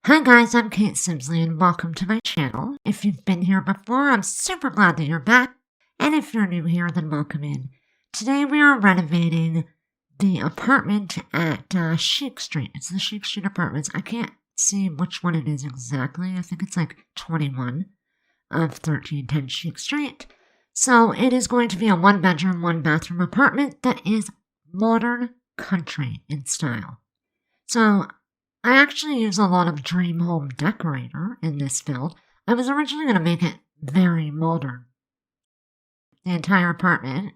Hi guys, I'm Kate Simsley and welcome to my channel. If you've been here before, I'm super glad that you're back. And if you're new here, then welcome in. Today we are renovating the apartment at Chic Street. It's the Chic Street Apartments. I can't see which one it is exactly. I think it's like 21 of 1310 Chic Street. So it is going to be a 1-bedroom, 1-bathroom apartment that is modern country in style. So I actually use a lot of Dream Home Decorator in this build. I was originally going to make it very modern, the entire apartment,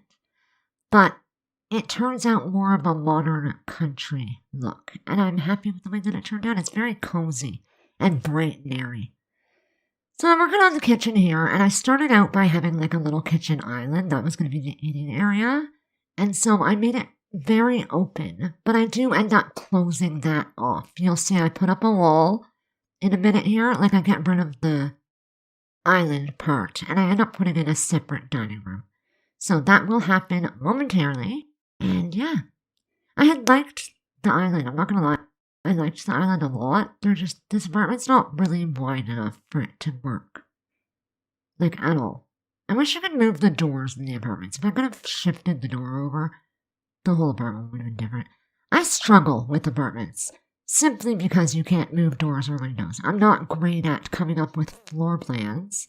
but it turns out more of a modern country look, and I'm happy with the way that it turned out. It's very cozy and bright and airy. So I'm working on the kitchen here, and I started out by having like a little kitchen island. That was going to be the eating area, and so I made it very open, but I do end up closing that off. You'll see I put up a wall in a minute here, like I get rid of the island part, and I end up putting in a separate dining room. So that will happen momentarily, and yeah. I had liked the island, I'm not gonna lie. I liked the island a lot. This apartment's not really wide enough for it to work. Like, at all. I wish I could move the doors in the apartments. If I could have shifted the door over, the whole apartment would have been different. I struggle with apartments, simply because you can't move doors or windows. I'm not great at coming up with floor plans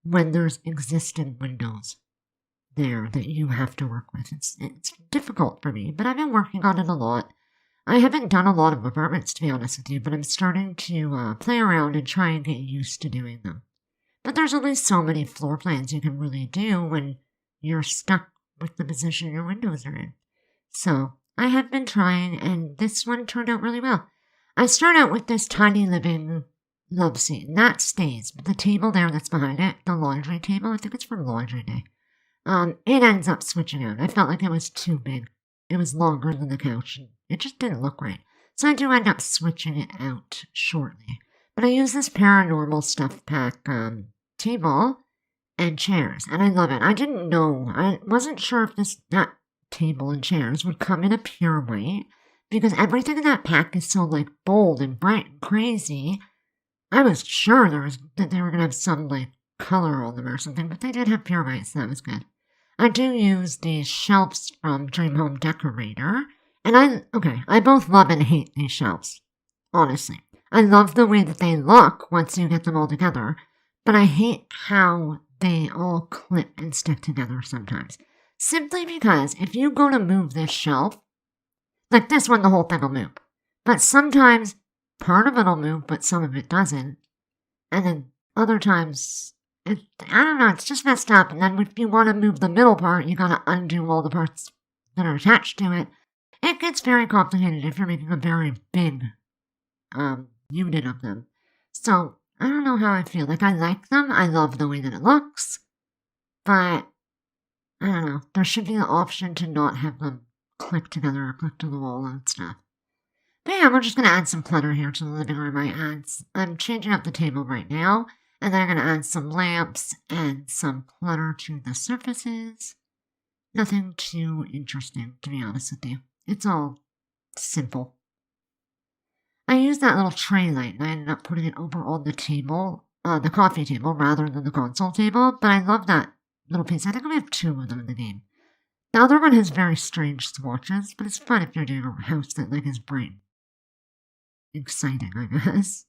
when there's existing windows there that you have to work with. It's difficult for me, but I've been working on it a lot. I haven't done a lot of apartments, to be honest with you, but I'm starting to play around and try and get used to doing them. But there's only so many floor plans you can really do when you're stuck with the position your windows are in. So I have been trying, and this one turned out really well. I start out with this tiny living love seat, and that stays. But the table there that's behind it, the laundry table, I think it's from laundry day, it ends up switching out. I felt like it was too big. It was longer than the couch, and it just didn't look right. So I do end up switching it out shortly. But I use this paranormal stuff pack table and chairs, and I love it. I didn't know. I wasn't sure if that table and chairs would come in a pure white, because everything in that pack is so like bold and bright and crazy. I was sure that they were gonna have some like color on them or something, but they did have pure white, so that was good. I do use these shelves from Dream Home Decorator, and I both love and hate these shelves, honestly. I love the way that they look once you get them all together, but I hate how they all clip and stick together sometimes. Simply because if you go to move this shelf, like this one, the whole thing will move. But sometimes part of it will move, but some of it doesn't. And then other times, I don't know, it's just messed up. And then if you want to move the middle part, you gotta undo all the parts that are attached to it. It gets very complicated if you're making a very big unit of them. So I don't know how I feel. Like, I like them. I love the way that it looks. But I don't know, there should be the option to not have them click together or click to the wall and stuff. But yeah, we're just going to add some clutter here to the living room. I'm changing up the table right now, and then I'm going to add some lamps and some clutter to the surfaces. Nothing too interesting, to be honest with you. It's all simple. I used that little tray light, and I ended up putting it over on the table, the coffee table, rather than the console table, but I love that little piece. I think we have 2 of them in the game. The other one has very strange swatches, but it's fun if you're doing a house that like is bright. Exciting, I guess.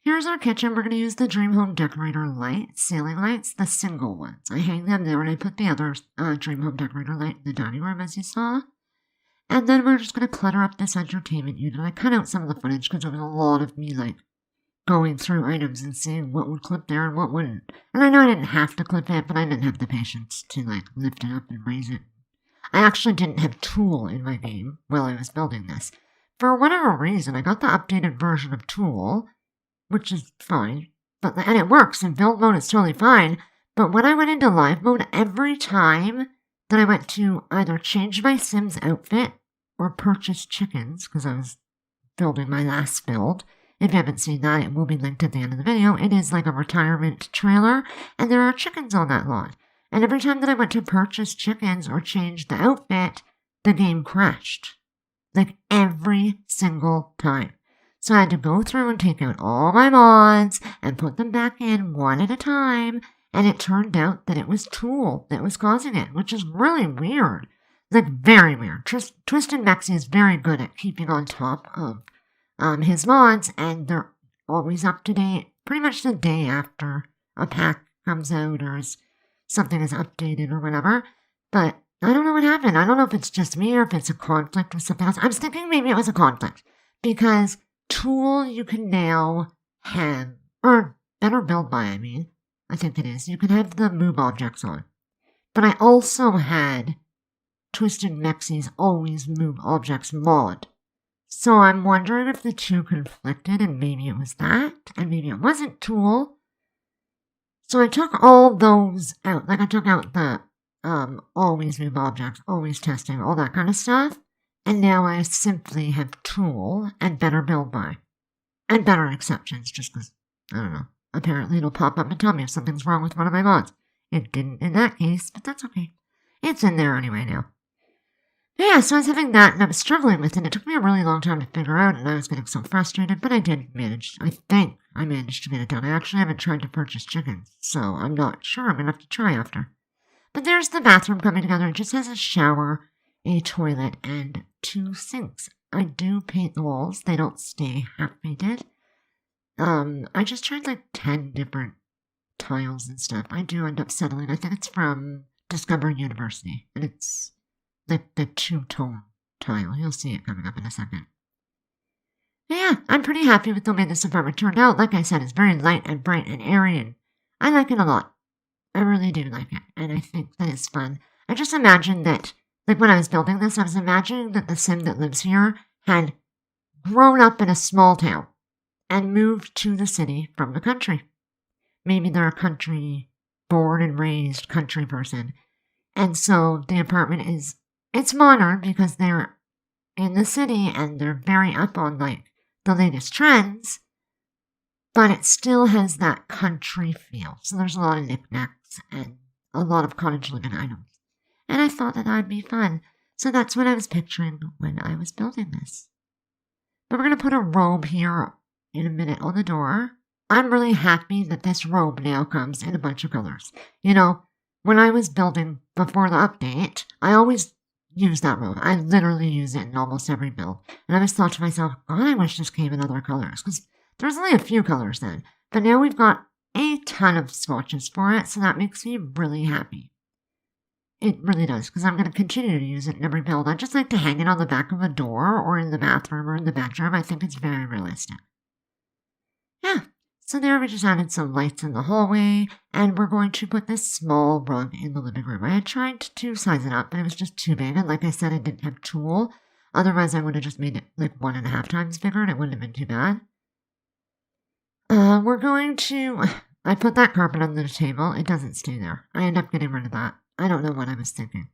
Here's our kitchen. We're going to use the Dream Home Decorator ceiling lights, the single ones. I hang them there, and I put the other Dream Home Decorator light in the dining room, as you saw. And then we're just going to clutter up this entertainment unit. I cut out some of the footage because there was a lot of me like going through items and seeing what would clip there and what wouldn't. And I know I didn't have to clip it, but I didn't have the patience to like lift it up and raise it. I actually didn't have Tool in my game while I was building this. For whatever reason, I got the updated version of Tool, which is fine, and it works. In build mode, it's totally fine. But when I went into live mode, every time that I went to either change my Sims outfit or purchase chickens, because I was building my last build, if you haven't seen that, it will be linked at the end of the video. It is like a retirement trailer, and there are chickens on that lot. And every time that I went to purchase chickens or change the outfit, the game crashed. Like every single time. So I had to go through and take out all my mods and put them back in one at a time, and it turned out that it was Tool that was causing it, which is really weird. Like, very weird. Twisted Mexi is very good at keeping on top of his mods, and they're always up to date pretty much the day after a pack comes out or something is updated or whatever. But I don't know what happened. I don't know if it's just me or if it's a conflict with something else. I was thinking maybe it was a conflict because Tool you can now have, or better build by, I think it is. You can have the move objects on. But I also had Twisted Mexi's Always Move Objects mod. So I'm wondering if the two conflicted and maybe it was that, and maybe it wasn't Tool. So I took all those out. Like I took out the Always Move Objects, Always Testing, all that kind of stuff. And now I simply have Tool and Better Build By. And Better Exceptions, just because, I don't know. Apparently it'll pop up and tell me if something's wrong with one of my mods. It didn't in that case, but that's okay. It's in there anyway now. Yeah, so I was having that, and I was struggling with it. It took me a really long time to figure out, and I was getting so frustrated, but I did manage. I think I managed to get it done. I actually haven't tried to purchase chickens, so I'm not sure. I'm going to have to try after. But there's the bathroom coming together. It just has a shower, a toilet, and 2 sinks. I do paint the walls. They don't stay half-painted. I just tried like 10 different tiles and stuff. I do end up settling. I think it's from Discover University, and it's the 2-tone tile. You'll see it coming up in a second. Yeah, I'm pretty happy with the way this apartment turned out. Like I said, it's very light and bright and airy, and I like it a lot. I really do like it, and I think that it's fun. I just imagined that, like when I was building this, I was imagining that the sim that lives here had grown up in a small town and moved to the city from the country. Maybe they're a country, born and raised country person. And so the apartment it's modern because they're in the city and they're very up on like the latest trends, but it still has that country feel. So there's a lot of knickknacks and a lot of cottage living items. And I thought that would be fun. So that's what I was picturing when I was building this. But we're going to put a robe here in a minute on the door. I'm really happy that this robe now comes in a bunch of colors. You know, when I was building before the update, I always use that robe. I literally use it in almost every build. And I always thought to myself, God, I wish this came in other colors. Because there's only a few colors then. But now we've got a ton of swatches for it, so that makes me really happy. It really does, because I'm going to continue to use it in every build. I just like to hang it on the back of a door, or in the bathroom, or in the bedroom. I think it's very realistic. Yeah, so there we just added some lights in the hallway, and we're going to put this small rug in the living room. I had tried to size it up, but it was just too big, and like I said, I didn't have Tool. Otherwise, I would have just made it like 1.5 times bigger, and it wouldn't have been too bad. We're going to... I put that carpet under the table. It doesn't stay there. I end up getting rid of that. I don't know what I was thinking.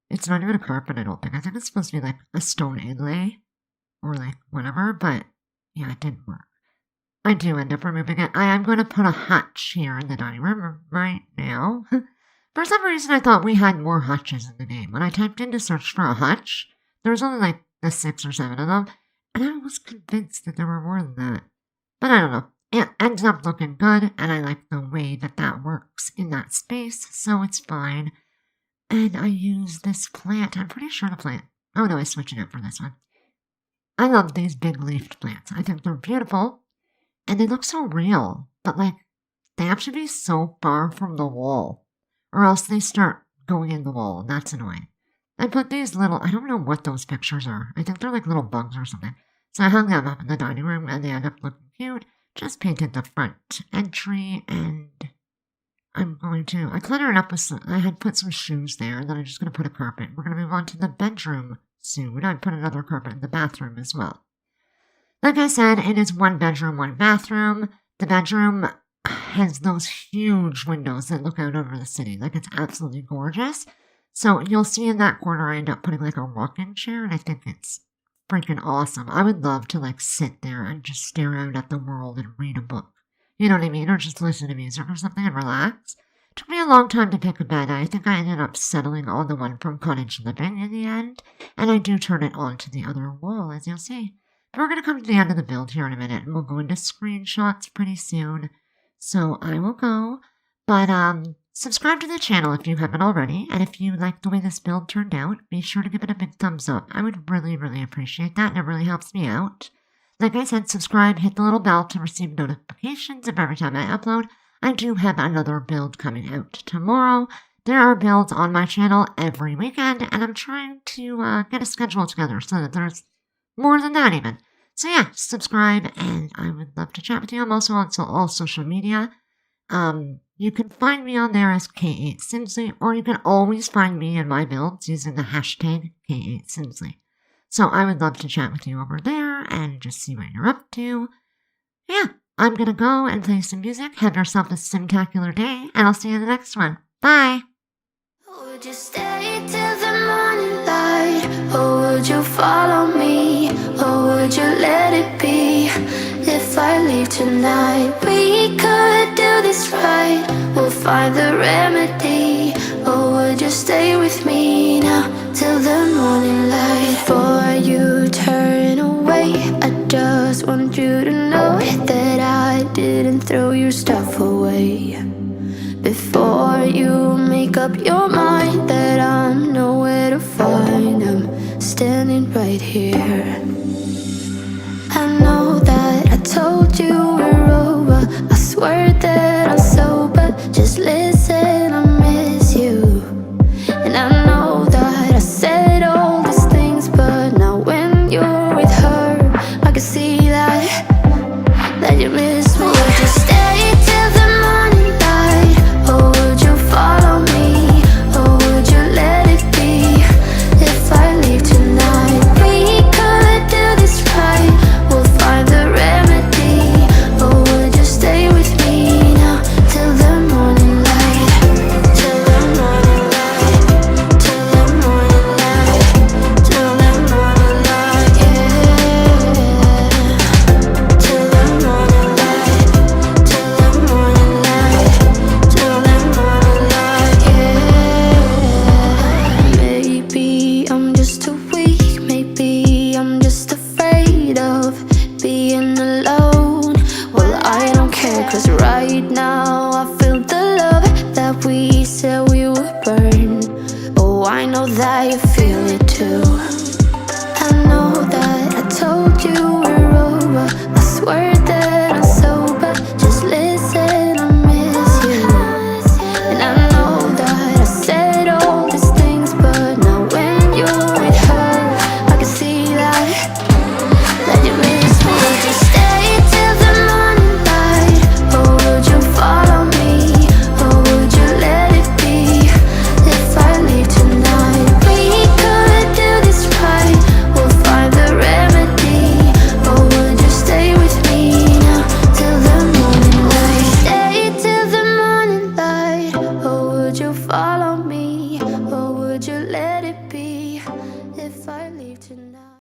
It's not even a carpet, I don't think. I think it's supposed to be like a stone inlay, or like whatever, but yeah, it didn't work. I do end up removing it. I am going to put a hutch here in the dining room right now. For some reason, I thought we had more hutches in the game. When I typed in to search for a hutch, there was only like 6 or 7 of them, and I was convinced that there were more than that. But I don't know. It ends up looking good, and I like the way that that works in that space, so it's fine. And I use this plant. I'm pretty sure the plant... Oh no, I switched it out for this one. I love these big leafed plants. I think they're beautiful, and they look so real, but like, they have to be so far from the wall, or else they start going in the wall, and that's annoying. I put these little... I don't know what those pictures are. I think they're like little bugs or something. So I hung them up in the dining room, and they end up looking cute. Just painted the front entry, and I'm going to... I cluttered it up with some... I had put some shoes there, and then I'm just going to put a carpet. We're going to move on to the bedroom soon. I put another carpet in the bathroom as well. Like I said, it is 1 bedroom, 1 bathroom. The bedroom has those huge windows that look out over the city. Like, it's absolutely gorgeous. So you'll see in that corner I end up putting like a rocking chair, and I think it's freaking awesome. I would love to like sit there and just stare out at the world and read a book. You know what I mean? Or just listen to music or something and relax. It took me a long time to pick a bed. I think I ended up settling on the one from Cottage Living in the end. And I do turn it on to the other wall, as you'll see. we're going to come to the end of the build here in a minute, and we'll go into screenshots pretty soon. So I will go. But subscribe to the channel if you haven't already, and if you like the way this build turned out, be sure to give it a big thumbs up. I would really, really appreciate that, and it really helps me out. Like I said, subscribe, hit the little bell to receive notifications of every time I upload. I do have another build coming out tomorrow. There are builds on my channel every weekend, and I'm trying to get a schedule together so that there's more than that even. So yeah, subscribe, and I would love to chat with you. I'm also on all social media. You can find me on there as K8Simsley, or you can always find me in my builds using the hashtag K8Simsley. So I would love to chat with you over there and just see what you're up to. Yeah, I'm gonna go and play some music. Have yourself a simtacular day, and I'll see you in the next one. Bye! Would you stay till the morning light? Or would you follow me? Or would you let it be? If I leave tonight, we could do this right. We'll find the remedy. Or would you stay with me now till the morning light? Before you turn away, I just want you to know that I didn't throw your stuff away. Before you make up your mind that I'm nowhere to find, I'm standing right here. I know that I told you we're over. I swear that I'm sober. Just listen, I miss you. And I know that I said all these things, but now when you're with her, I can see that you miss me. Would you stay till the morning light? Or would you follow me? Or would you let it be? If I leave tonight, we could do this right. We'll find the remedy. Or would you stay with me now till the morning light? Till the morning light. Till the morning light. Till the morning light, yeah. Till the morning light. Till the morning light. Till the morning light, yeah. Maybe I'm just too weak. Maybe I'm just afraid of being alone. Well, I don't care, 'cause right now I feel the love that we said we would burn. Oh, I know that you feel it too. I know that I told you we're over. I swear